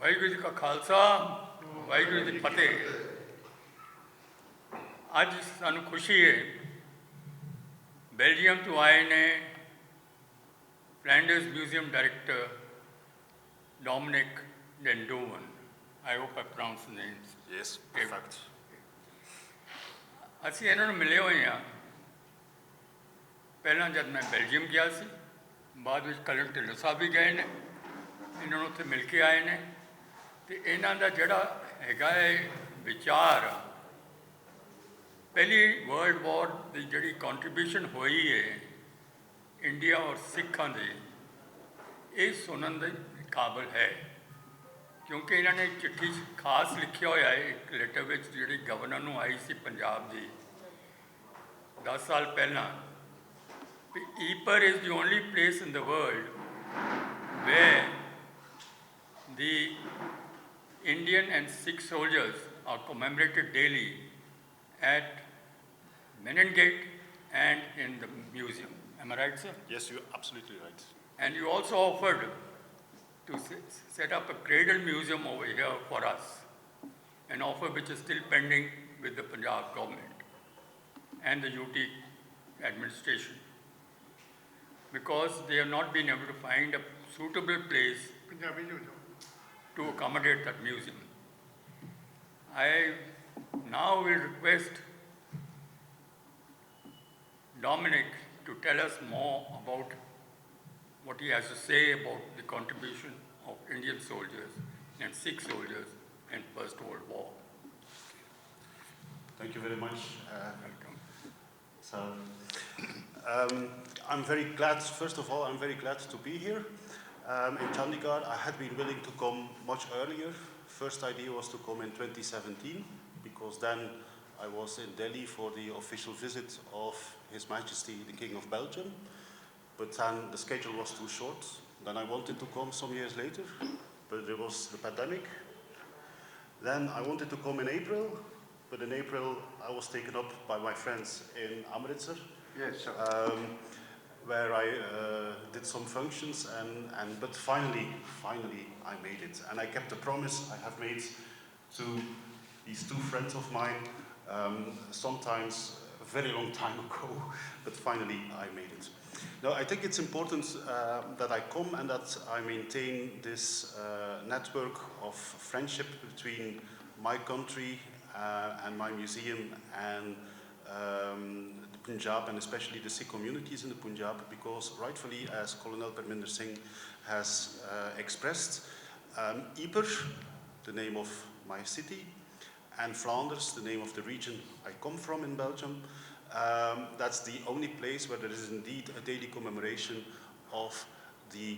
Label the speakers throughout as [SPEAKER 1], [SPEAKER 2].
[SPEAKER 1] ਵਾਹਿਗੁਰੂ ਜੀ ਕਾ ਖਾਲਸਾ ਵਾਹਿਗੁਰੂ ਜੀ ਕੀ ਫਤਿਹ। ਅੱਜ ਸਾਨੂੰ ਖੁਸ਼ੀ ਹੈ ਬੈਲਜੀਅਮ ਤੋਂ ਆਏ ਨੇ Flanders museum director Dominic Dendoven. I hope I pronounced the names.
[SPEAKER 2] Yes, perfect.
[SPEAKER 1] ਅਸੀਂ ਇਹਨਾਂ ਨੂੰ ਮਿਲੇ ਹੋਏ ਹਾਂ। ਪਹਿਲਾਂ ਜਦ ਮੈਂ ਬੈਲਜੀਅਮ ਗਿਆ ਸੀ, ਬਾਅਦ ਵਿੱਚ ਕਲਨ ਢਿੱਲੋਂ ਸਾਹਿਬ ਵੀ ਗਏ ਨੇ, ਇਹਨਾਂ ਨੂੰ ਉੱਥੇ ਮਿਲ ਕੇ ਆਏ ਨੇ। ਅਤੇ ਇਹਨਾਂ ਦਾ ਜਿਹੜਾ ਹੈਗਾ ਹੈ ਵਿਚਾਰ, ਪਹਿਲੀ ਵਰਲਡ ਵਾਰ ਦੀ ਜਿਹੜੀ ਕੰਟਰੀਬਿਊਸ਼ਨ ਹੋਈ ਹੈ ਇੰਡੀਆ ਔਰ ਸਿੱਖਾਂ ਦੀ, ਇਹ ਸੁਣਨ ਦੇ ਕਾਬਲ ਹੈ। ਕਿਉਂਕਿ ਇਹਨਾਂ ਨੇ ਚਿੱਠੀ ਖਾਸ ਲਿਖਿਆ ਹੋਇਆ ਹੈ ਇੱਕ ਲੈਟਰ ਵਿੱਚ, ਜਿਹੜੀ ਗਵਰਨਰ ਨੂੰ ਆਈ ਸੀ ਪੰਜਾਬ ਦੀ 10 ਸਾਲ ਪਹਿਲਾਂ, we Ieper is the only place in the world where the Indian and Sikh soldiers are commemorated daily at Menon Gate and in the museum. Am I right, sir?
[SPEAKER 2] Yes, you're absolutely right.
[SPEAKER 1] And you also offered to set up a cradle museum over here for us, an offer which is still pending with the Punjab government and the UT administration, because they have not been able to find a suitable place to accommodate that museum. I now will request Dominic to tell us more about what he has to say about the contribution of Indian soldiers and Sikh soldiers in First World War.
[SPEAKER 3] Thank you very much.
[SPEAKER 1] Welcome.
[SPEAKER 3] So, I'm very glad, first of all, I'm very glad to be here. In Chandigarh, I had been willing to come much earlier. First idea was to come in 2017, because then I was in Delhi for the official visit of His Majesty the King of Belgium. But then the schedule was too short. Then I wanted to come some years later, but there was the pandemic. Then I wanted to come in April, but in April I was taken up by my friends in Amritsar.
[SPEAKER 4] Yes, sir.
[SPEAKER 3] Where I did some functions, but finally I made it. And I kept the promise I have made to these two friends of mine, sometimes a very long time ago, but finally I made it. Now, I think it's important that I come and that I maintain this network of friendship between my country and my museum and the Punjab, and especially the Sikh communities in the Punjab, because rightfully, as Colonel Parminder Singh has expressed, Ypres, the name of my city, and Flanders, the name of the region I come from in Belgium, that's the only place where there is indeed a daily commemoration of the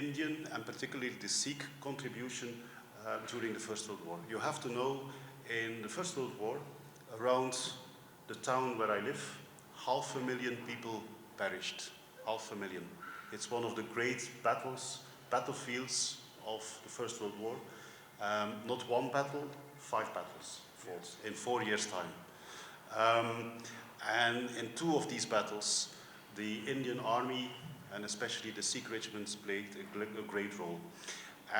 [SPEAKER 3] Indian and particularly the Sikh contribution during the First World War. You have to know, in the First World War, around the town where I live, 500,000 people perished. 500,000. It's one of the great battlefields of the First World War. Not one battle, 5 battles fought in 4 years' time. And in 2 of these battles, the Indian Army and especially the Sikh regiments played a great role.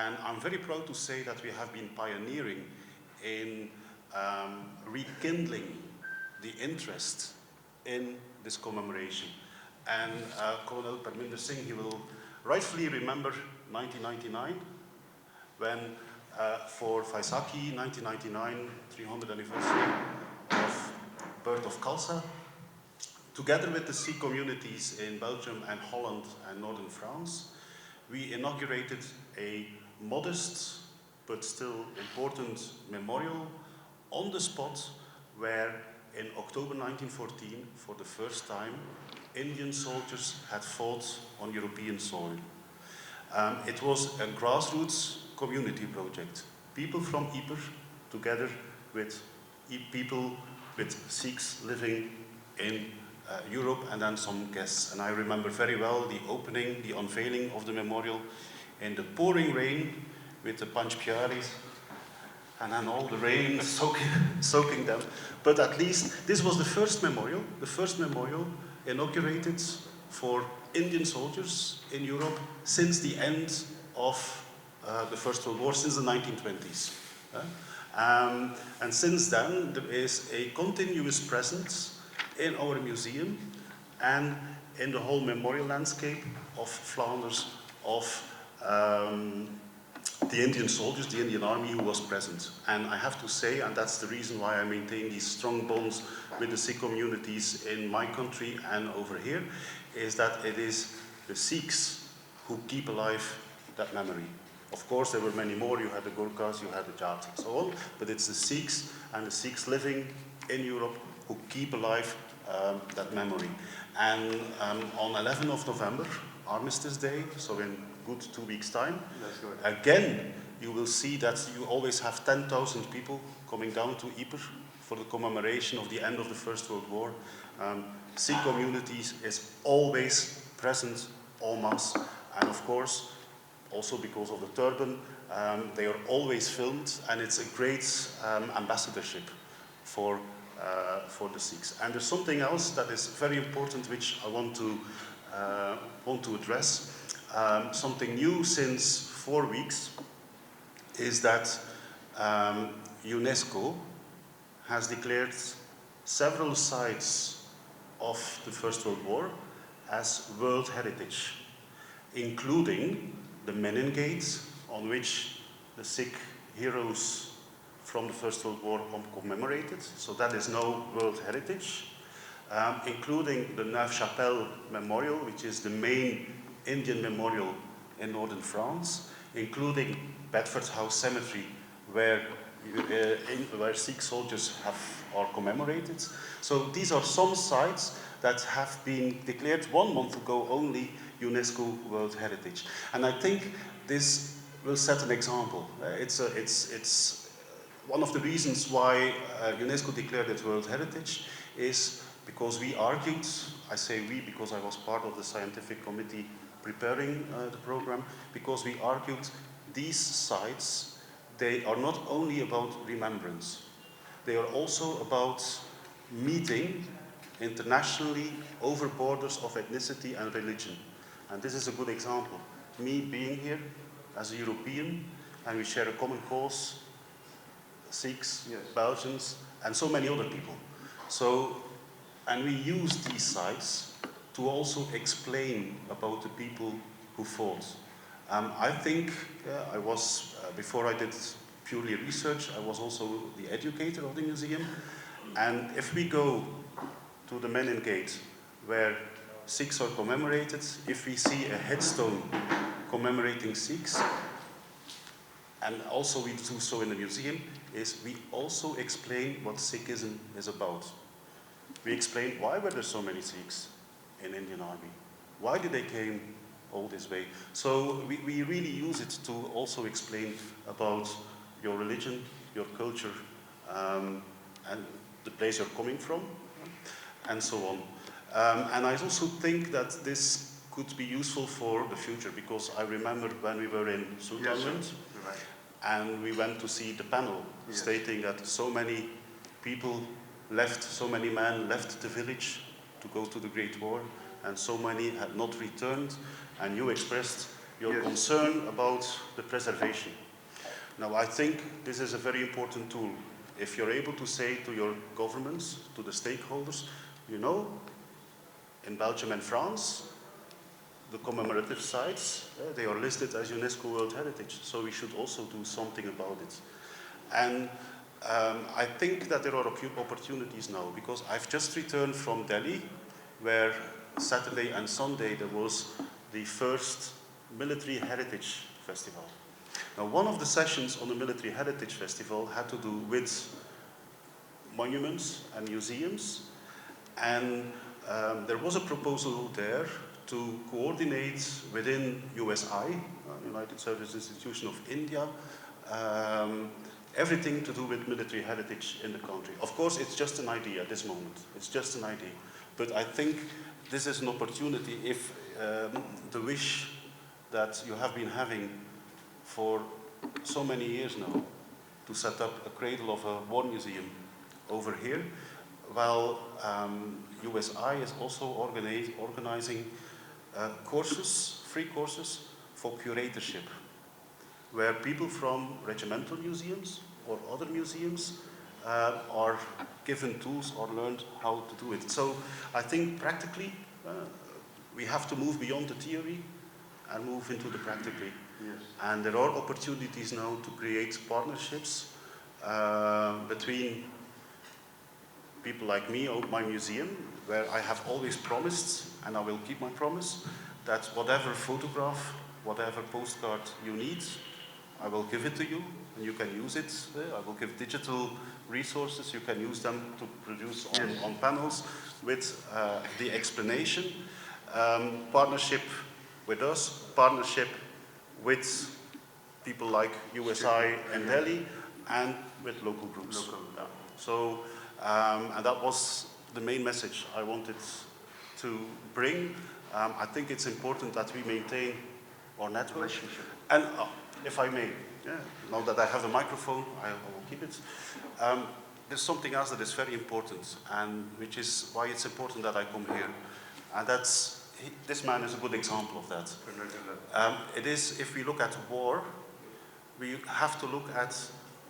[SPEAKER 3] And I'm very proud to say that we have been pioneering in rekindling the interest in this commemoration. And Colonel Parminder Singh, he will rightfully remember 1999, when for Vaisakhi 1999, 300th anniversary of birth of Khalsa, together with the Sikh communities in Belgium and Holland and northern France, we inaugurated a modest but still important memorial on the spot where in October 1914, for the first time, Indian soldiers had fought on European soil. It was a grassroots community project. People from Ypres, together with people with Sikhs living in Europe, and then some guests. And I remember very well the opening, the unveiling of the memorial in the pouring rain with the Panch Pyaris, and then all the rain soaking them. But at least this was the first memorial inaugurated for Indian soldiers in Europe since the end of the First World War since the 1920s. And since then, there is a continuous presence in our museum and in the whole memorial landscape of Flanders of the Indian soldiers, the Indian army who was present. And I have to say, and that's the reason why I maintain these strong bonds with the Sikh communities in my country and over here, is that it is the Sikhs who keep alive that memory. Of course, there were many more. You had the Gurkhas, you had the Jats, and so on. But it's the Sikhs and the Sikhs living in Europe who keep alive that memory. And on 11th of November, Armistice Day, so in good 2 weeks' time, again, you will see that you always have 10,000 people coming down to Ypres for the commemoration of the end of the First World War. Sikh communities is always present en masse, and of course, also because of the turban, they are always filmed, and it's a great ambassadorship for the Sikhs. And there's something else that is very important, which I want to address. Something new since 4 weeks is that UNESCO has declared several sites of the First World War as World Heritage, including the Menin Gate, on which the Sikh heroes from the First World War are commemorated. So that is now World Heritage, including the Neuve-Chapelle Memorial, which is the main Indian memorial in northern France, including Bedford House Cemetery, where Sikh soldiers are commemorated. So these are some sites that have been declared 1 month ago only UNESCO World Heritage. And I think this will set an example. It's one of the reasons why UNESCO declared it World Heritage is because we argued, I say we because I was part of the scientific committee preparing the program, because we argued these sites, they are not only about remembrance, they are also about meeting internationally over borders of ethnicity and religion. And this is a good example. Me being here as a European, and we share a common cause, Sikhs, yes, Belgians, and so many other people. So, and we use these sites to also explain about the people who fought. I think I was, before I did purely research, I was also the educator of the museum. And if we go to the Menin Gate, where Sikhs are commemorated, if we see a headstone commemorating Sikhs, and also we do so in the museum, is we also explain what Sikhism is about. We explain why were there so many Sikhs in Indian Army? Why did they came all this way? So we really use it to also explain about your religion, your culture, and the place you're coming from, and so on. And I also think that this could be useful for the future, because I remember when we were in Sultanland, yes, right, and we went to see the panel, yes, stating that so many people left, so many men left the village to go to the Great War, and so many had not returned, and you expressed your, yes, concern about the preservation. Now, I think this is a very important tool. If you're able to say to your governments, to the stakeholders, you know, in Belgium and France, the commemorative sites, they are listed as UNESCO World Heritage, so we should also do something about it. And I think that there are opportunities now, because I've just returned from Delhi, where Saturday and Sunday there was the first Military Heritage Festival. Now, one of the sessions on the Military Heritage Festival had to do with monuments and museums, and there was a proposal there to coordinate within USI, United Service Institution of India, everything to do with military heritage in the country. Of course, it's just an idea at this moment. It's just an idea. But I think this is an opportunity if the wish that you have been having for so many years now to set up a cradle of a war museum over here, while USI is also organizing courses, free courses for curatorship. where people from regimental museums or other museums are given tools or learned how to do it. So I think practically we have to move beyond the theory and move into the practically.
[SPEAKER 4] Yes.
[SPEAKER 3] And there are opportunities now to create partnerships between people like me or my museum, where I have always promised, and I will keep my promise, that whatever photograph, whatever postcard you need, I will give it to you, and you can use it. I will give digital resources, you can use them to produce on panels with the explanation. Partnership with us, partnership with people like USI and Delhi, and with local groups. Yeah. So, and that was the main message I wanted to bring. I think it's important that we maintain our network. And if I may, now that I have the microphone, I will keep it. There's something else that is very important, and which is why it's important that I come here. And that's, this man is a good example of that. It is, if we look at war, we have to look at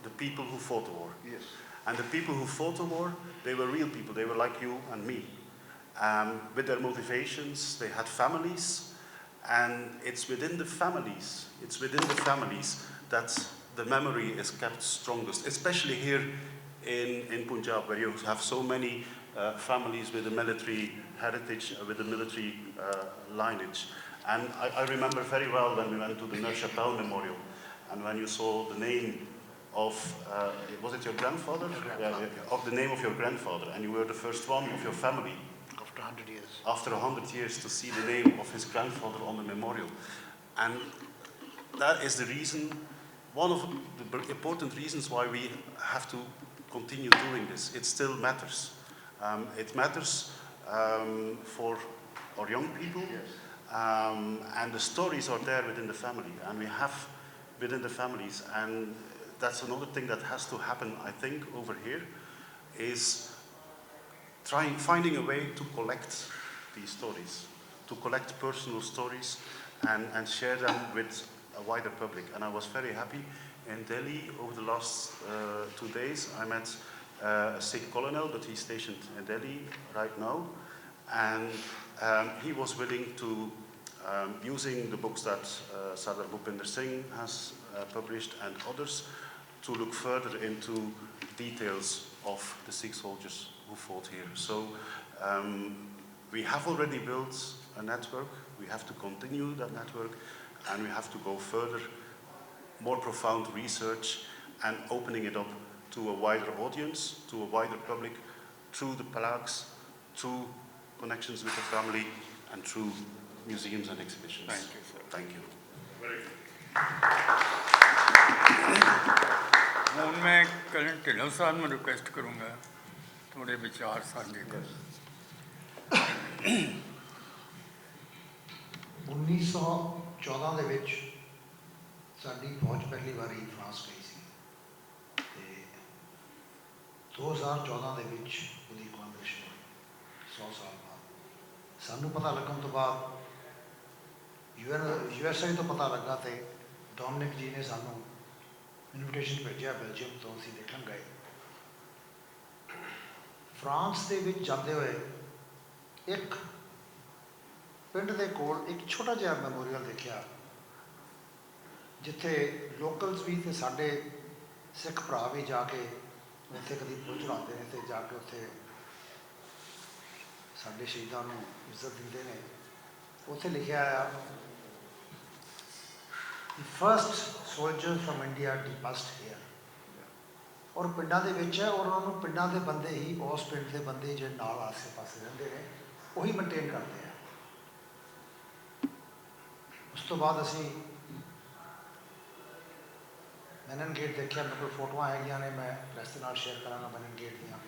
[SPEAKER 3] the people who fought the war.
[SPEAKER 4] Yes.
[SPEAKER 3] And the people who fought the war, they were real people. They were like you and me. With their motivations, they had families, and it's within the families that the memory is kept strongest, especially here in Punjab, where you have so many families with a military heritage, with a military lineage. And I remember very well when we went to the Nur Chappell Memorial, and when you saw the name of, was it your grandfather? Of the name of your grandfather, and you were the first one of your family.
[SPEAKER 4] After 100 years.
[SPEAKER 3] After 100 years to see the name of his grandfather on the memorial. And that is the reason, one of the important reasons why we have to continue doing this. It still matters. It matters for our young people, and the stories are there within the family, and we have within the families, and that's another thing that has to happen, I think, over here, is finding a way to collect these stories, to collect personal stories and share them with a wider public. And I was very happy in Delhi over the last 2 days. I met a Sikh colonel, but he's stationed in Delhi right now. And he was willing to, using the books that Sardar Bhupinder Singh has published and others, to look further into details of the Sikh soldiers who fought here. So we have already built a network, we have to continue that network, and we have to go further, more profound research, and opening it up to a wider audience, to a wider public, through the plaques, through connections with the family, and through museums and exhibitions.
[SPEAKER 1] Thank you, sir.
[SPEAKER 3] Thank you.
[SPEAKER 1] ਹੁਣ ਮੈਂ ਕਰਨ ਢਿੱਲੋਂ ਸਾਹਿਬ ਨੂੰ request ਕਰੂੰਗਾ ਥੋੜੇ ਵਿਚਾਰ ਸਾਂਝੇ ਕਰਨ।
[SPEAKER 5] 1914 ਦੇ ਵਿੱਚ ਸਾਡੀ ਫੌਜ ਪਹਿਲੀ ਵਾਰੀ ਫਰਾਂਸ ਗਈ ਸੀ ਤੇ 2014 ਦੇ ਵਿੱਚ ਉਹਦੀ ਕਮੈਮੋਰੇਸ਼ਨ ਹੋਈ 100 ਸਾਲ ਬਾਅਦ। ਸਾਨੂੰ ਪਤਾ ਲੱਗਣ ਤੋਂ ਬਾਅਦ USA ਤੋਂ ਪਤਾ ਲੱਗਾ ਤੇ ਡੋਮਿਨਿਕ ਜੀ ਨੇ ਸਾਨੂੰ ਇਨਵੀਟੇਸ਼ਨ ਭੇਜਿਆ ਬੈਲਜੀਅਮ ਤੋਂ, ਅਸੀਂ ਦੇਖਣ ਗਏ। ਫਰਾਂਸ ਦੇ ਵਿੱਚ ਜਾਂਦੇ ਹੋਏ ਇੱਕ ਪਿੰਡ ਦੇ ਕੋਲ ਇੱਕ ਛੋਟਾ ਜਿਹਾ ਮੈਮੋਰੀਅਲ ਦੇਖਿਆ, ਜਿੱਥੇ ਲੋਕਲਸ ਵੀ ਤੇ ਸਾਡੇ ਸਿੱਖ ਭਰਾ ਵੀ ਜਾ ਕੇ ਉੱਥੇ ਕਦੀ ਫੁੱਲ ਚੜ੍ਹਾਉਂਦੇ ਨੇ ਤੇ ਜਾ ਕੇ ਉੱਥੇ ਸਾਡੇ ਸ਼ਹੀਦਾਂ ਨੂੰ ਇੱਜ਼ਤ ਦਿੰਦੇ ਨੇ। ਉੱਥੇ ਲਿਖਿਆ ਆ The first soldier from India depassed here। ਔਰ ਪਿੰਡਾਂ ਦੇ ਵਿੱਚ ਹੈ, ਔਰ ਉਹਨਾਂ ਨੂੰ ਪਿੰਡਾਂ ਦੇ ਬੰਦੇ ਹੀ, ਉਸ ਪਿੰਡ ਦੇ ਬੰਦੇ ਜਿਹੜੇ ਨਾਲ ਆਸੇ ਪਾਸੇ ਰਹਿੰਦੇ ਨੇ, ਉਹੀ ਮੇਨਟੇਨ ਕਰਦੇ ਆ। ਉਸ ਤੋਂ ਬਾਅਦ ਅਸੀਂ ਮੈਨਨ ਗੇਟ ਦੇਖਿਆ। ਮੇਰੇ ਕੋਲ ਫੋਟੋਆਂ ਹੈਗੀਆਂ ਨੇ, ਮੈਂ ਪ੍ਰੈਸ ਦੇ ਨਾਲ ਸ਼ੇਅਰ ਕਰਾਂਗਾ ਮੈਨਨ ਗੇਟ ਦੀਆਂ,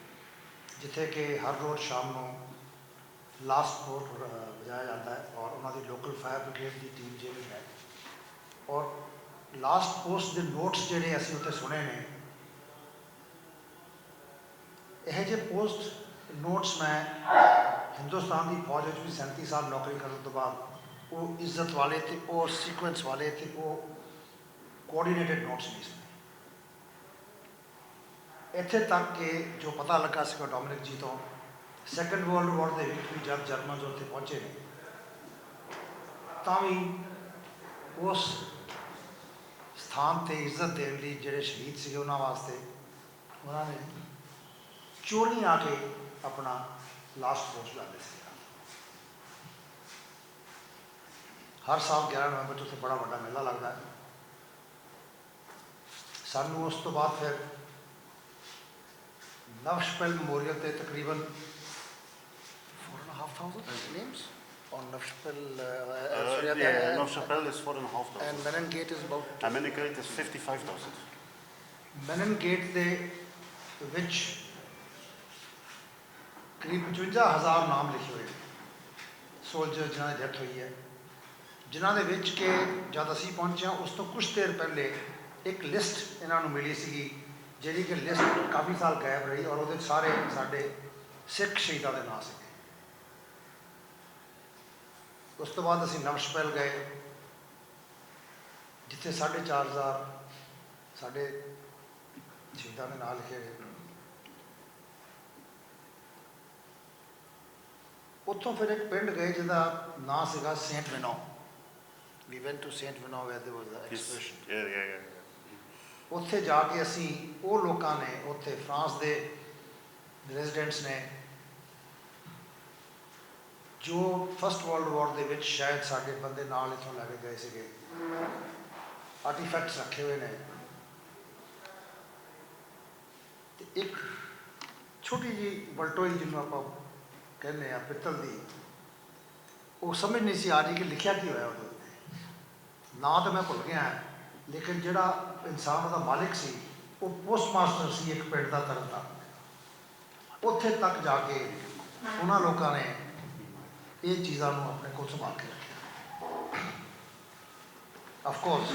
[SPEAKER 5] ਜਿੱਥੇ ਕਿ ਹਰ ਰੋਜ਼ ਸ਼ਾਮ ਨੂੰ ਲਾਸਟ ਕੋਟ ਵਜਾਇਆ ਜਾਂਦਾ ਹੈ, ਔਰ ਉਹਨਾਂ ਦੀ ਲੋਕਲ ਫਾਇਰ ਬ੍ਰਿਗੇਡ ਦੀ ਟੀਮ ਜਿਹੜੀ ਹੈ, ਔਰ ਲਾਸਟ ਪੋਸਟ ਦੇ ਨੋਟਸ ਜਿਹੜੇ ਅਸੀਂ ਉੱਥੇ ਸੁਣੇ ਨੇ, ਇਹ ਜਿਹੇ ਪੋਸਟ ਨੋਟਸ ਮੈਂ ਹਿੰਦੁਸਤਾਨ ਦੀ ਫੌਜ ਵਿੱਚ ਵੀ 37 ਸਾਲ ਨੌਕਰੀ ਕਰਨ ਤੋਂ ਬਾਅਦ ਉਹ ਇੱਜ਼ਤ ਵਾਲੇ ਅਤੇ ਉਹ ਸੀਕੁਐਂਸ ਵਾਲੇ ਅਤੇ ਕੋਆਰਡੀਨੇਟਡ ਨੋਟਸ ਨਹੀਂ ਸੀ। ਇੱਥੇ ਤੱਕ ਕਿ ਜੋ ਪਤਾ ਲੱਗਾ ਸੀਗਾ ਡੋਮਿਨਿਕ ਜੀ ਤੋਂ, ਸੈਕੰਡ ਵਰਲਡ ਵਾਰ ਦੇ ਵਿੱਚ ਵੀ ਜਦ ਜਰਮਨ ਉੱਥੇ ਪਹੁੰਚੇ ਨੇ, ਤਾਂ ਵੀ ਉਸ ਸਥਾਨ ਤੇ ਇੱਜ਼ਤ ਦੇਣ ਲਈ ਜਿਹੜੇ ਸ਼ਹੀਦ ਸੀਗੇ ਉਹਨਾਂ ਵਾਸਤੇ ਉਹਨਾਂ ਨੇ ਚੋਰੀ ਆ ਕੇ ਆਪਣਾ ਲਾਸਟ ਪੋਸਟ ਲਾਉਂਦੇ ਸੀ। ਹਰ ਸਾਲ 11 ਨਵੰਬਰ 'ਚ ਉੱਥੇ ਬੜਾ ਵੱਡਾ ਮੇਲਾ ਲੱਗਦਾ ਹੈ। ਸਾਨੂੰ ਉਸ ਤੋਂ ਬਾਅਦ ਫਿਰ ਨਵਸ਼ਪੈਲ ਮੈਮੋਰੀਅਲ 'ਤੇ ਤਕਰੀਬਨ 4,500 names on Navshpel.
[SPEAKER 2] Navshpel is 4,500.
[SPEAKER 5] And Menon Gate is about.
[SPEAKER 2] And Meningate is 55,000.
[SPEAKER 5] Menon Gate ਦੇ ਵਿੱਚ ਕਰੀਬ 55,000 ਨਾਮ ਲਿਖੇ ਹੋਏ ਸੋਲਜਰ ਜਿਨ੍ਹਾਂ ਦੀ ਡੈਥ ਹੋਈ ਹੈ, ਜਿਨ੍ਹਾਂ ਦੇ ਵਿੱਚ ਕਿ ਜਦ ਅਸੀਂ ਪਹੁੰਚੇ ਹਾਂ ਉਸ ਤੋਂ ਕੁਝ ਦੇਰ ਪਹਿਲੇ ਇੱਕ ਲਿਸਟ ਇਹਨਾਂ ਨੂੰ ਮਿਲੀ ਸੀਗੀ, ਜਿਹੜੀ ਕਿ ਲਿਸਟ ਕਾਫੀ ਸਾਲ ਗਾਇਬ ਰਹੀ ਔਰ ਉਹਦੇ ਸਾਰੇ ਸਾਡੇ ਸਿੱਖ ਸ਼ਹੀਦਾਂ ਦੇ ਨਾਂ ਸੀਗੇ। ਉਸ ਤੋਂ ਬਾਅਦ ਅਸੀਂ ਨਵਸ਼ਪੈਲ ਗਏ, ਜਿੱਥੇ 4,500 ਸਾਡੇ ਸ਼ਹੀਦਾਂ ਦੇ ਨਾਂ ਲਿਖੇ ਗਏ। ਉੱਥੋਂ ਫਿਰ ਇੱਕ ਪਿੰਡ ਗਏ ਜਿਹਦਾ ਨਾਂ ਸੀਗਾ Saint Vino. We went to Saint Vino where there was the exposition.
[SPEAKER 2] Yeah.
[SPEAKER 5] ਉੱਥੇ ਜਾ ਕੇ ਅਸੀਂ ਉਹ ਲੋਕਾਂ ਨੇ, ਉੱਥੇ ਫਰਾਂਸ ਦੇ ਰੈਜ਼ੀਡੈਂਟਸ ਨੇ, ਜੋ ਫਸਟ ਵਰਲਡ ਵਾਰ ਦੇ ਵਿੱਚ ਸ਼ਾਇਦ ਸਾਡੇ ਬੰਦੇ ਨਾਲ ਇੱਥੋਂ ਲੈ ਕੇ ਗਏ ਸੀਗੇ, ਆਰਟੀਫੈਕਟਸ ਰੱਖੇ ਹੋਏ ਨੇ। ਤੇ ਇੱਕ ਛੋਟੀ ਜਿਹੀ ਬਲਟੋਈ ਜਿਹਨੂੰ ਆਪਾਂ ਕਹਿੰਦੇ ਆ ਪਿੱਤਲ ਦੀ, ਉਹ ਸਮਝ ਨਹੀਂ ਸੀ ਆ ਰਹੀ ਕਿ ਲਿਖਿਆ ਕੀ ਹੋਇਆ ਉਹਦੇ ਉੱਤੇ। ਨਾਂ ਤਾਂ ਮੈਂ ਭੁੱਲ ਗਿਆ, ਲੇਕਿਨ ਜਿਹੜਾ ਇਨਸਾਨ ਉਹਦਾ ਮਾਲਿਕ ਸੀ ਉਹ ਪੋਸਟ ਮਾਸਟਰ ਸੀ ਇੱਕ ਪਿੰਡ ਦਾ ਤਰਨਤਾਰਨ। ਉੱਥੇ ਤੱਕ ਜਾ ਕੇ ਉਹਨਾਂ ਲੋਕਾਂ ਨੇ ਇਹ ਚੀਜ਼ਾਂ ਨੂੰ ਆਪਣੇ ਕੋਲ ਸੰਭਾਲ ਕੇ ਰੱਖਿਆ। ਅਫਕੋਰਸ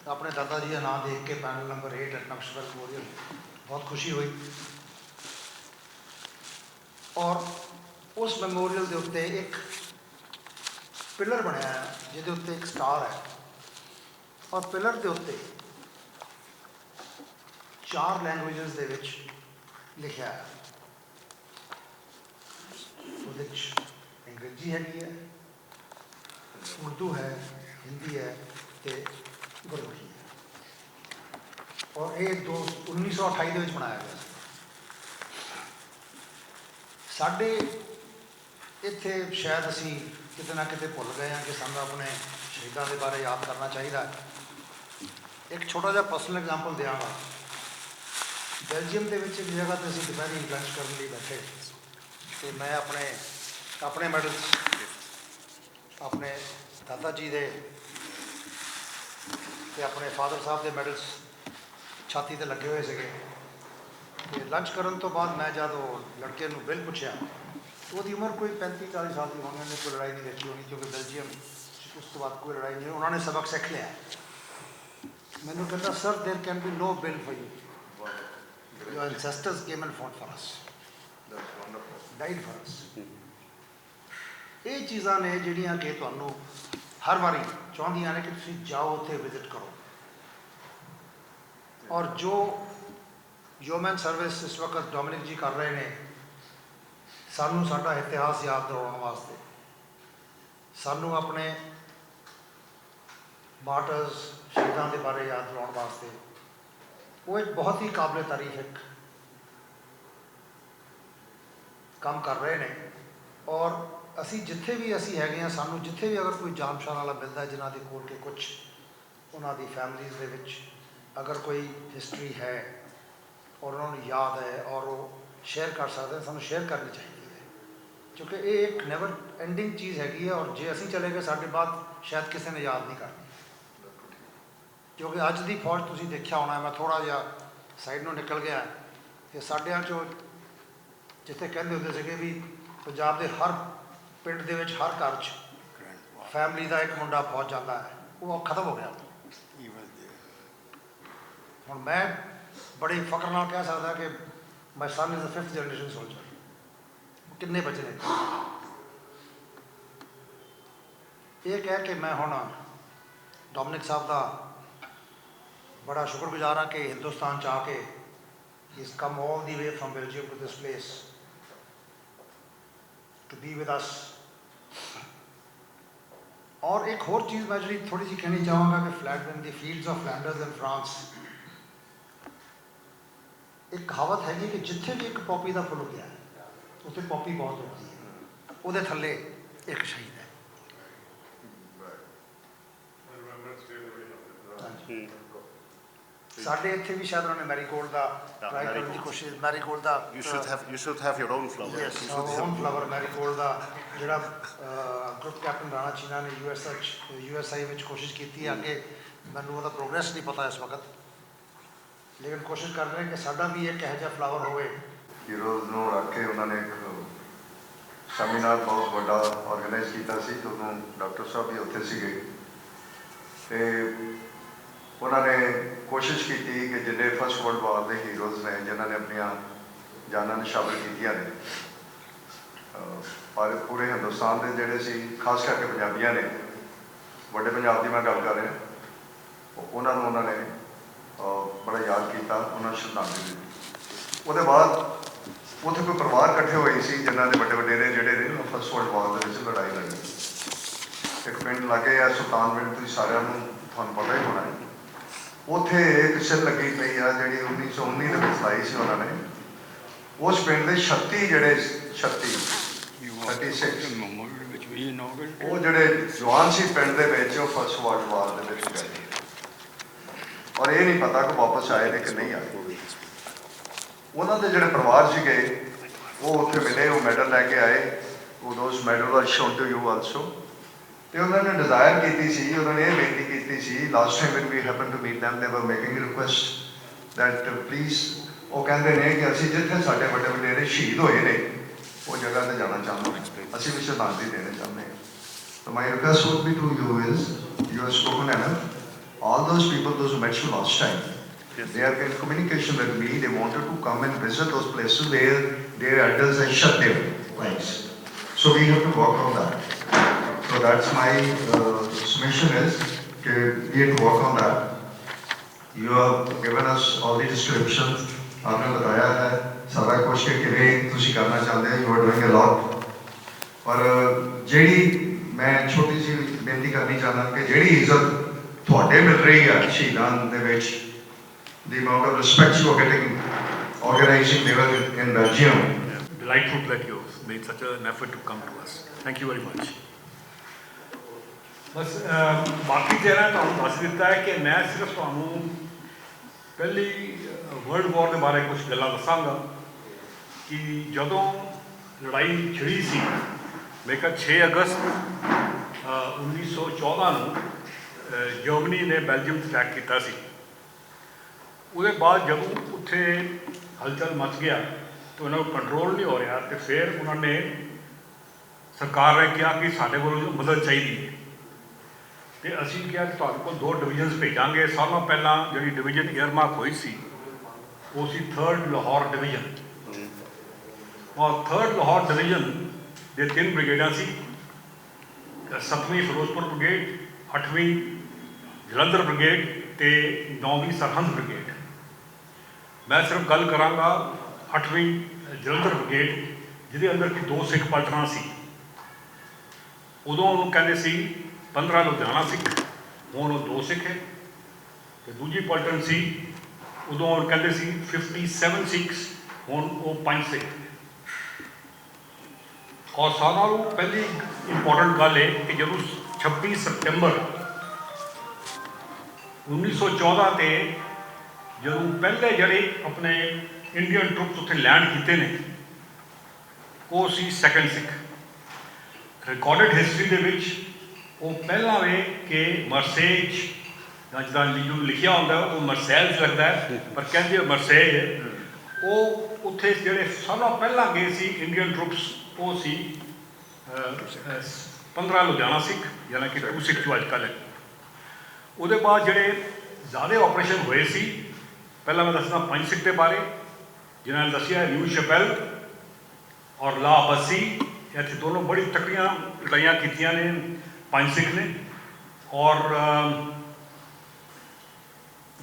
[SPEAKER 5] ਆਪਣੇ ਦਾਦਾ ਜੀ ਦਾ ਨਾਮ ਦੇਖ ਕੇ ਪੈਨਲ ਨੰਬਰ 8 ਐਟ ਨਵਸ਼ਪੈਲ ਮੈਮੋਰੀਅਲ ਬਹੁਤ ਖੁਸ਼ੀ ਹੋਈ। ਔਰ ਉਸ ਮੈਮੋਰੀਅਲ ਦੇ ਉੱਤੇ ਇੱਕ ਪਿਲਰ ਬਣਿਆ ਹੈ ਜਿਹਦੇ ਉੱਤੇ ਇੱਕ ਸਟਾਰ ਹੈ, ਔਰ ਪਿਲਰ ਦੇ ਉੱਤੇ 4 ਲੈਂਗੁਏਜਸ ਦੇ ਵਿੱਚ ਲਿਖਿਆ ਹੈ। ਉਹਦੇ 'ਚ ਅੰਗਰੇਜ਼ੀ ਹੈਗੀ ਹੈ, ਉਰਦੂ ਹੈ, ਹਿੰਦੀ ਹੈ ਅਤੇ ਗੁਰਮੁਖੀ ਹੈ। ਔਰ ਇਹ 1928 ਦੇ ਵਿੱਚ ਬਣਾਇਆ ਗਿਆ ਸੀ। ਸਾਡੇ ਇੱਥੇ ਸ਼ਾਇਦ ਅਸੀਂ ਕਿਤੇ ਨਾ ਕਿਤੇ ਭੁੱਲ ਗਏ ਹਾਂ ਕਿ ਸਾਨੂੰ ਆਪਣੇ ਸ਼ਹੀਦਾਂ ਦੇ ਬਾਰੇ ਯਾਦ ਕਰਨਾ ਚਾਹੀਦਾ ਹੈ। ਇੱਕ ਛੋਟਾ ਜਿਹਾ ਪਰਸਨਲ ਐਗਜ਼ਾਮਪਲ ਦਿਆਂਗਾ। ਬੈਲਜੀਅਮ ਦੇ ਵਿੱਚ ਇੱਕ ਜਗ੍ਹਾ 'ਤੇ ਅਸੀਂ ਦੁਪਹਿਰੀ ਲੰਚ ਕਰਨ ਲਈ ਬੈਠੇ ਅਤੇ ਮੈਂ ਆਪਣੇ ਮੈਡਲਸ, ਆਪਣੇ ਦਾਦਾ ਜੀ ਦੇ ਅਤੇ ਆਪਣੇ ਫਾਦਰ ਸਾਹਿਬ ਦੇ ਮੈਡਲਸ ਛਾਤੀ 'ਤੇ ਲੱਗੇ ਹੋਏ ਸੀਗੇ। ਅਤੇ ਲੰਚ ਕਰਨ ਤੋਂ ਬਾਅਦ ਮੈਂ ਜਦ ਉਹ ਲੜਕੇ ਨੂੰ ਬਿੱਲ ਪੁੱਛਿਆ, ਉਹਦੀ ਉਮਰ ਕੋਈ 35-40 ਸਾਲ ਦੀ ਹੋਣੀ, ਉਹਨੇ ਕੋਈ ਲੜਾਈ ਨਹੀਂ ਦੇਖੀ ਹੋਣੀ, ਕਿਉਂਕਿ ਬੈਲਜੀਅਮ ਉਸ ਤੋਂ ਬਾਅਦ ਕੋਈ ਲੜਾਈ ਨਹੀਂ, ਉਹਨਾਂ ਨੇ ਸਬਕ ਸਿੱਖ ਲਿਆ। ਮੈਨੂੰ ਕਹਿੰਦਾ, sir there can be no bill for you, your ancestors came and fought for us, died for us। ਇਹ ਚੀਜ਼ਾਂ ਨੇ ਜਿਹੜੀਆਂ ਕਿ ਤੁਹਾਨੂੰ ਹਰ ਵਾਰੀ ਚਾਹੁੰਦੀਆਂ ਨੇ ਕਿ ਤੁਸੀਂ ਜਾਓ ਉੱਥੇ ਵਿਜ਼ਿਟ ਕਰੋ। ਔਰ ਜੋ ਯੂਮਨ ਸਰਵਿਸ ਇਸ ਵਕਤ ਡੋਮਿਨਿਕ ਜੀ ਕਰ ਰਹੇ ਨੇ, ਸਾਨੂੰ ਸਾਡਾ ਇਤਿਹਾਸ ਯਾਦ ਦਿਵਾਉਣ ਵਾਸਤੇ, ਸਾਨੂੰ ਆਪਣੇ ਮਾਰਟਰਸ ਸ਼ਹੀਦਾਂ ਦੇ ਬਾਰੇ ਯਾਦ ਦਿਵਾਉਣ ਵਾਸਤੇ, ਉਹ ਇੱਕ ਬਹੁਤ ਹੀ ਕਾਬਲੇ ਤਾਰੀਫ ਇੱਕ ਕੰਮ ਕਰ ਰਹੇ ਨੇ। ਔਰ ਅਸੀਂ ਜਿੱਥੇ ਵੀ ਅਸੀਂ ਹੈਗੇ ਹਾਂ, ਸਾਨੂੰ ਜਿੱਥੇ ਵੀ ਅਗਰ ਕੋਈ ਜਾਣ ਪਛਾਣ ਵਾਲਾ ਮਿਲਦਾ ਜਿਨ੍ਹਾਂ ਦੇ ਕੋਲ ਕਿ ਕੁਛ ਉਹਨਾਂ ਦੀ ਫੈਮਲੀਜ਼ ਦੇ ਵਿੱਚ ਅਗਰ ਕੋਈ ਹਿਸਟਰੀ ਹੈ ਔਰ ਉਹਨਾਂ ਨੂੰ ਯਾਦ ਹੈ ਔਰ ਉਹ ਸ਼ੇਅਰ ਕਰ ਸਕਦੇ, ਸਾਨੂੰ ਸ਼ੇਅਰ ਕਰਨੀ ਚਾਹੀਦੀ ਹੈ, ਕਿਉਂਕਿ ਇਹ ਇੱਕ ਨੈਵਰ ਐਂਡਿੰਗ ਚੀਜ਼ ਹੈਗੀ ਹੈ। ਔਰ ਜੇ ਅਸੀਂ ਚਲੇ ਗਏ ਸਾਡੇ ਬਾਅਦ ਸ਼ਾਇਦ ਕਿਸੇ ਨੇ ਯਾਦ ਨਹੀਂ ਕਰਨੀ, ਕਿਉਂਕਿ ਅੱਜ ਦੀ ਫੌਜ ਤੁਸੀਂ ਦੇਖਿਆ ਹੋਣਾ, ਮੈਂ ਥੋੜ੍ਹਾ ਜਿਹਾ ਸਾਈਡ ਨੂੰ ਨਿਕਲ ਗਿਆ, ਕਿ ਸਾਡਿਆਂ 'ਚੋਂ ਜਿੱਥੇ ਕਹਿੰਦੇ ਹੁੰਦੇ ਸੀਗੇ ਵੀ ਪੰਜਾਬ ਦੇ ਹਰ ਪਿੰਡ ਦੇ ਵਿੱਚ ਹਰ ਘਰ 'ਚ ਫੈਮਿਲੀ ਦਾ ਇੱਕ ਮੁੰਡਾ ਫੌਜ ਜਾਂਦਾ ਹੈ, ਉਹ ਖਤਮ ਹੋ ਗਿਆ। ਹੁਣ ਮੈਂ ਬੜੇ ਫਕਰ ਨਾਲ ਕਹਿ ਸਕਦਾ ਕਿ my son is the 5th generation soldier. ਕਿੰਨੇ ਬਚੇ ਨੇ? ਇਹ ਕਹਿ ਕੇ ਮੈਂ ਹੁਣ ਡੋਮਿਨਿਕ ਸਾਹਿਬ ਦਾ ਬੜਾ ਸ਼ੁਕਰਗੁਜ਼ਾਰ ਹਾਂ ਕਿ ਹਿੰਦੁਸਤਾਨ 'ਚ ਆ ਕੇ he's come all the way from Belgium to this place to be with us. और एक होर चीज़ मैं जी थोड़ी सी कहनी चाहूँगा कि flat in the fields of Flanders in France एक कहावत हैगी कि जिथे भी एक पॉपी का फुल उगया उत्थे पॉपी बहुत उगती है, ਉਹਦੇ ਥੱਲੇ एक शहीद है। ਸਾਡੇ ਇੱਥੇ ਵੀ ਸ਼ਾਇਦ ਉਹਨਾਂ ਨੇ ਮੈਰੀਗੋਲਡ ਦਾ ਟਰਾਈ ਕਰਨ ਦੀ ਕੋਸ਼ਿਸ਼, ਮੈਰੀਗੋਲਡ ਦਾ
[SPEAKER 2] You should have your own flower.
[SPEAKER 5] Yes
[SPEAKER 2] You should
[SPEAKER 5] own
[SPEAKER 2] have-
[SPEAKER 5] flower marigold ਦਾ ਜਿਹੜਾ ਗਰੁੱਪ ਕੈਪਟਨ ਰਾਣਾ ਚੀਨਾ ਨੇ USA ਵਿੱਚ ਕੋਸ਼ਿਸ਼ ਕੀਤੀ ਹੈ। ਅੱਗੇ ਮੈਨੂੰ ਉਹਦਾ ਪ੍ਰੋਗਰੈਸ ਨਹੀਂ ਪਤਾ ਇਸ ਵਕਤ, ਲੇਕਿਨ ਕੋਸ਼ਿਸ਼ ਕਰ ਰਹੇ ਕਿ ਸਾਡਾ ਵੀ ਇੱਕ ਇਹੋ ਜਿਹਾ ਫਲਾਵਰ ਹੋਵੇ।
[SPEAKER 4] ਹੀਰੋਜ਼ ਨੂੰ ਰੱਖ ਕੇ ਉਹਨਾਂ ਨੇ ਇੱਕ ਸੈਮੀਨਾਰ ਬਹੁਤ ਵੱਡਾ ਆਰਗੇਨਾਈਜ਼ ਕੀਤਾ ਸੀ, ਜਦੋਂ ਡਾਕਟਰ ਸਾਹਿਬ ਵੀ ਉੱਥੇ ਸੀਗੇ ਤੇ ਉਹਨਾਂ ਨੇ ਕੋਸ਼ਿਸ਼ ਕੀਤੀ ਕਿ ਜਿਹੜੇ ਫਸਟ ਵਰਲਡ ਵਾਰ ਦੇ ਹੀਰੋਜ਼ ਨੇ ਜਿਨ੍ਹਾਂ ਨੇ ਆਪਣੀਆਂ ਜਾਨਾਂ ਨਿਸ਼ਾਵਰ ਕੀਤੀਆਂ ਨੇ ਪਰ ਪੂਰੇ ਹਿੰਦੁਸਤਾਨ ਦੇ ਜਿਹੜੇ ਸੀ, ਖਾਸ ਕਰਕੇ ਪੰਜਾਬੀਆਂ ਨੇ, ਵੱਡੇ ਪੰਜਾਬ ਦੀ ਮੈਂ ਗੱਲ ਕਰ ਰਿਹਾ, ਉਹਨਾਂ ਨੂੰ ਉਹਨਾਂ ਨੇ ਬੜਾ ਯਾਦ ਕੀਤਾ, ਉਹਨਾਂ ਨੂੰ ਸ਼ਰਧਾਂਜਲੀ ਦਿੱਤੀ। ਉਹਦੇ ਬਾਅਦ ਉੱਥੇ ਕੋਈ ਪਰਿਵਾਰ ਇਕੱਠੇ ਹੋਏ ਸੀ ਜਿਨ੍ਹਾਂ ਦੇ ਵੱਡੇ ਵਡੇਰੇ ਜਿਹੜੇ ਨੇ ਫਸਟ ਵਰਲਡ ਵਾਰ ਦੇ ਵਿੱਚ ਲੜਾਈ ਲੜੀ। ਇੱਕ ਪਿੰਡ ਲਾਗੇ ਆ ਸੁਲਤਾਨਪੁਰ, ਤੁਸੀਂ ਸਾਰਿਆਂ ਨੂੰ ਤੁਹਾਨੂੰ ਪਤਾ ਹੀ ਹੋਣਾ ਹੈ, ਉੱਥੇ ਇੱਕ ਸਿਰ ਲੱਗੀ ਪਈ ਆ ਜਿਹੜੀ 1919 ਦੇ ਵਿੱਚ ਲਾਈ ਸੀ ਉਹਨਾਂ ਨੇ। ਉਸ ਪਿੰਡ ਦੇ 36 ਜਿਹੜੇ 36 ਉਹ ਜਿਹੜੇ ਜਵਾਨ ਸੀ ਪਿੰਡ ਦੇ ਵਿੱਚ, ਉਹ ਫਸਟ ਵਰਲਡ ਵਾਰ ਦੇ ਵਿੱਚ ਗਏ ਔਰ ਇਹ ਨਹੀਂ ਪਤਾ ਕਿ ਵਾਪਸ ਆਏ ਨੇ ਕਿ ਨਹੀਂ ਆਏ। ਉਹਨਾਂ ਦੇ ਜਿਹੜੇ ਪਰਿਵਾਰ ਸੀਗੇ ਉਹ ਉੱਥੇ ਮਿਲੇ, ਉਹ ਮੈਡਲ ਲੈ ਕੇ ਆਏ। ਉਹ those medal are shown to you also. ਤੇ ਉਹਨਾਂ ਨੇ ਡਿਜ਼ਾਇਰ ਕੀਤੀ ਸੀ, ਉਹਨਾਂ ਨੇ ਇਹ ਬੇਨਤੀ ਕੀਤੀ ਸੀ, last time when we happen to meet them they were making a request that please, ਉਹ ਕਹਿੰਦੇ ਨੇ ਕਿ ਅਸੀਂ ਜਿੱਥੇ ਸਾਡੇ ਵੱਡੇ ਵਡੇਰੇ ਸ਼ਹੀਦ ਹੋਏ ਨੇ ਉਹ ਜਗ੍ਹਾ ਤੇ ਜਾਣਾ ਚਾਹੁੰਦੇ ਹਾਂ, ਅਸੀਂ ਵੀ ਸ਼ਰਧਾਂਜਲੀ ਦੇਣਾ ਚਾਹੁੰਦੇ ਹਾਂ। So my request would be to you is, you have spoken enough. All those people, those who met you last time, they are in communication with me. They wanted to come and visit those places where their elders had shut their lives. So we have to work on that. So that's my submission is that we have to work on that. You have given us all the descriptions. आपने बताया है सारा कुछ कि किਵੇਂ ਤੁਸੀਂ ਕਰਨਾ ਚਾਹੁੰਦੇ ਹੋ। You are doing a lot. पर ਜਿਹੜੀ मैं छोटी सी ਬੇਨਤੀ ਕਰਨੀ ਚਾਹੁੰਦਾ ਕਿ ਜਿਹੜੀ ਇੱਜ਼ਤ ਤੁਹਾਡੇ ਮਿਲ ਰਹੀ ਹੈ ਸ਼ਹੀਦਾਂ ਦੇ ਵਿੱਚ, the amount of respect you are getting organizing level in Belgium.
[SPEAKER 6] Delightful that you made such an effort to come to us. Thank you very much. ਬਸ ਬਾਕੀ ਜਿਹੜਾ ਤੁਹਾਨੂੰ ਦੱਸ ਦਿੱਤਾ ਹੈ ਕਿ ਮੈਂ ਸਿਰਫ ਤੁਹਾਨੂੰ ਪਹਿਲੀ ਵਰਲਡ ਵਾਰ ਦੇ ਬਾਰੇ ਕੁਝ ਗੱਲਾਂ ਦੱਸਾਂਗਾ ਕਿ ਜਦੋਂ ਲੜਾਈ ਛਿੜੀ ਸੀ, ਮੇਰੇ ਖਿਆਲ 6 ਅਗਸਤ 1914 ਨੂੰ ਜਰਮਨੀ ਨੇ ਬੈਲਜੀਅਮ 'ਤੇ ਅਟੈਕ ਕੀਤਾ ਸੀ। ਉਹਦੇ ਬਾਅਦ ਜਦੋਂ ਉੱਥੇ ਹਲਚਲ ਮਚ ਗਿਆ ਤੇ ਉਹਨਾਂ ਨੂੰ ਕੰਟਰੋਲ ਨਹੀਂ ਹੋ ਰਿਹਾ, ਤੇ ਫਿਰ ਉਹਨਾਂ ਨੇ ਸਰਕਾਰ ਨੇ ਕਿਹਾ ਕਿ ਸਾਡੇ ਕੋਲ ਮਦਦ ਚਾਹੀਦੀ ਹੈ। ਤੇ ਅਸੀਂ ਕਿਹਾ ਕਿ ਤੁਹਾਡੇ ਕੋਲ 2 ਡਿਵੀਜ਼ਨਸ ਭੇਜਾਂਗੇ। ਸਾਰਿਆਂ ਨਾਲੋਂ ਪਹਿਲਾਂ ਜਿਹੜੀ ਡਿਵੀਜ਼ਨ ਏਅਰਮਾਰਕ ਹੋਈ ਸੀ ਉਹ ਸੀ 3rd ਲਾਹੌਰ ਡਿਵੀਜ਼ਨ। ਔਰ 3rd ਲਾਹੌਰ ਡਿਵੀਜ਼ਨ ਦੇ 3 ਬ੍ਰਿਗੇਡਾਂ ਸੀ, 7ਵੀਂ ਫਿਰੋਜ਼ਪੁਰ ਬ੍ਰਿਗੇਡ, 8ਵੀਂ ਜਲੰਧਰ ਬ੍ਰਿਗੇਡ ਤੇ 9ਵੀਂ ਸਰਹੰਦ ਬ੍ਰਿਗੇਡ। ਮੈਂ ਸਿਰਫ ਗੱਲ ਕਰਾਂਗਾ 8ਵੀਂ ਜਲੰਧਰ ਬ੍ਰਿਗੇਡ, ਜਿਹਦੇ ਅੰਦਰ ਕਿ 2 ਸਿੱਖ ਪਲਟਨਾਂ ਸੀ। ਉਦੋਂ ਉਹਨੂੰ ਕਹਿੰਦੇ ਸੀ 15 ਲੁਧਿਆਣਾ ਸਿੱਖ, ਹੁਣ ਉਹ 2 ਸਿੱਖ ਹੈ। ਤੇ ਦੂਜੀ ਪਲਟਨ ਸੀ, ਉਦੋਂ ਉਹ ਕਹਿੰਦੇ ਸੀ 57 ਸਿੱਖ, ਹੁਣ ਉਹ 5 ਸਿੱਖ। ਔਰ ਸਾਰਿਆਂ ਨਾਲੋਂ ਪਹਿਲੀ ਇੰਪੋਰਟੈਂਟ ਗੱਲ ਇਹ ਕਿ ਜਦੋਂ 26 ਸਤੰਬਰ 1914 ਤੇ ਜਦੋਂ ਪਹਿਲੇ ਜਿਹੜੇ ਆਪਣੇ ਇੰਡੀਅਨ ਟਰੂਪਸ ਉੱਥੇ ਲੈਂਡ ਕੀਤੇ ਨੇ, ਉਹ ਸੀ 2nd ਸਿੱਖ। ਰਿਕਾਰਡਡ ਹਿਸਟਰੀ ਦੇ ਵਿੱਚ ਉਹ ਪਹਿਲਾਂ ਵੇ ਕਿ ਮਰਸੇਜ, ਜਿੱਦਾਂ ਲਿਖਿਆ ਹੁੰਦਾ ਉਹ ਮਰਸੈਲਸ ਲੱਗਦਾ ਹੈ, ਪਰ ਕਹਿੰਦੇ ਮਰਸੇਜ ਹੈ। ਉਹ ਉੱਥੇ ਜਿਹੜੇ ਸਭ ਤੋਂ ਪਹਿਲਾਂ ਗਏ ਸੀ ਇੰਡੀਅਨ ਟਰੂਪਸ, ਉਹ ਸੀ 15 ਲੁਧਿਆਣਾ ਸਿੱਖ, ਯਾਨੀ ਕਿ 2 ਸਿੱਖ ਜੋ ਅੱਜ ਕੱਲ੍ਹ ਹੈ। ਉਹਦੇ ਬਾਅਦ ਜਿਹੜੇ ਜ਼ਿਆਦਾ ਆਪਰੇਸ਼ਨ ਹੋਏ ਸੀ, ਪਹਿਲਾਂ ਮੈਂ ਦੱਸਦਾ 5 ਸਿੱਖ ਦੇ ਬਾਰੇ, ਜਿਨ੍ਹਾਂ ਨੇ ਦੱਸਿਆ ਨਿਊ ਸ਼ੈਪਲ ਔਰ ਲਾ ਬੱਸੀ। ਇੱਥੇ ਦੋਨੋਂ ਬੜੀ ਤਕੜੀਆਂ ਲੜਾਈਆਂ ਕੀਤੀਆਂ ਨੇ 5 ਸਿੱਖ ਨੇ। ਔਰ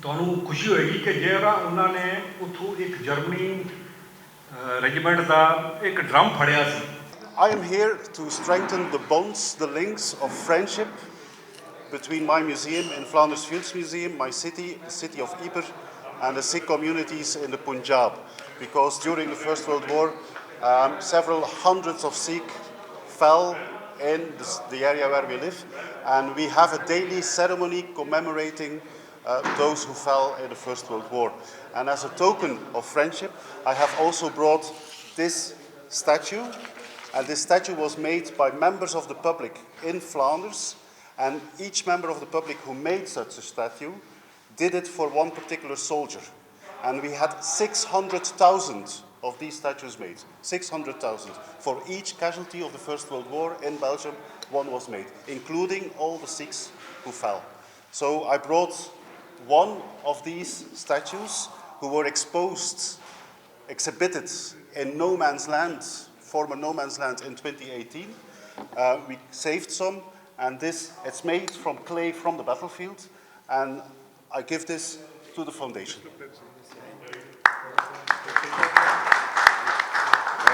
[SPEAKER 6] ਤੁਹਾਨੂੰ ਖੁਸ਼ੀ ਹੋਏਗੀ ਕਿ ਜਿਹੜਾ ਉਹਨਾਂ ਨੇ ਉੱਥੋਂ ਇੱਕ ਜਰਮਨੀ ਰੈਜੀਮੈਂਟ ਦਾ ਇੱਕ ਡਰਮ ਫੜਿਆ ਸੀ।
[SPEAKER 3] I am here to strengthen the bonds, the links of friendship between my museum in Flanders Fields Museum, my city, the city of Ypres, and the Sikh communities in the Punjab. Because during the First World War, several hundreds of Sikh fell in the area where we live, and we have a daily ceremony commemorating those who fell in the First World War. And as a token of friendship, I have also brought this statue. And this statue was made by members of the public in Flanders, and each member of the public who made such a statue did it for one particular soldier. And we had 600,000 of these statues made, 600,000. For each casualty of the First World War in Belgium, one was made, including all the Sikhs who fell. So I brought one of these statues who were exhibited in No Man's Land, former No Man's Land in 2018. We saved some, and it's made from clay from the battlefield, and I give this to the foundation.